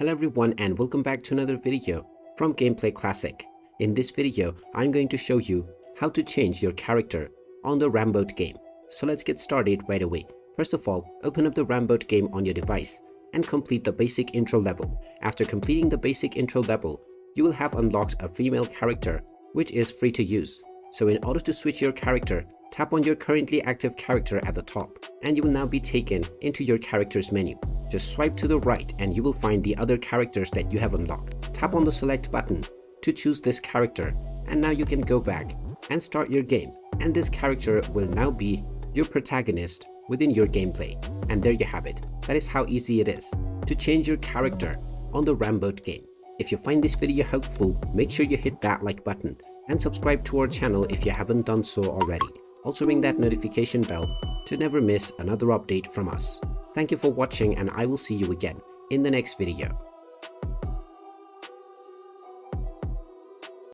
Hello everyone and welcome back to another video from Gameplay Classic. In this video, I'm going to show you how to change your character on the Ramboat game. So let's get started right away. First of all, open up the Ramboat game on your device and complete the basic intro level. After completing the basic intro level, you will have unlocked a female character which is free to use. So in order to switch your character, tap on your currently active character at the top and you will now be taken into your character's menu. Just swipe to the right and you will find the other characters that you have unlocked. Tap on the select button to choose this character and now you can go back and start your game, and this character will now be your protagonist within your gameplay. And there you have it. That is how easy it is to change your character on the Ramboat game. If you find this video helpful, make sure you hit that like button and subscribe to our channel if you haven't done so already. Also ring that notification bell to never miss another update from us. Thank you for watching and I will see you again in the next video.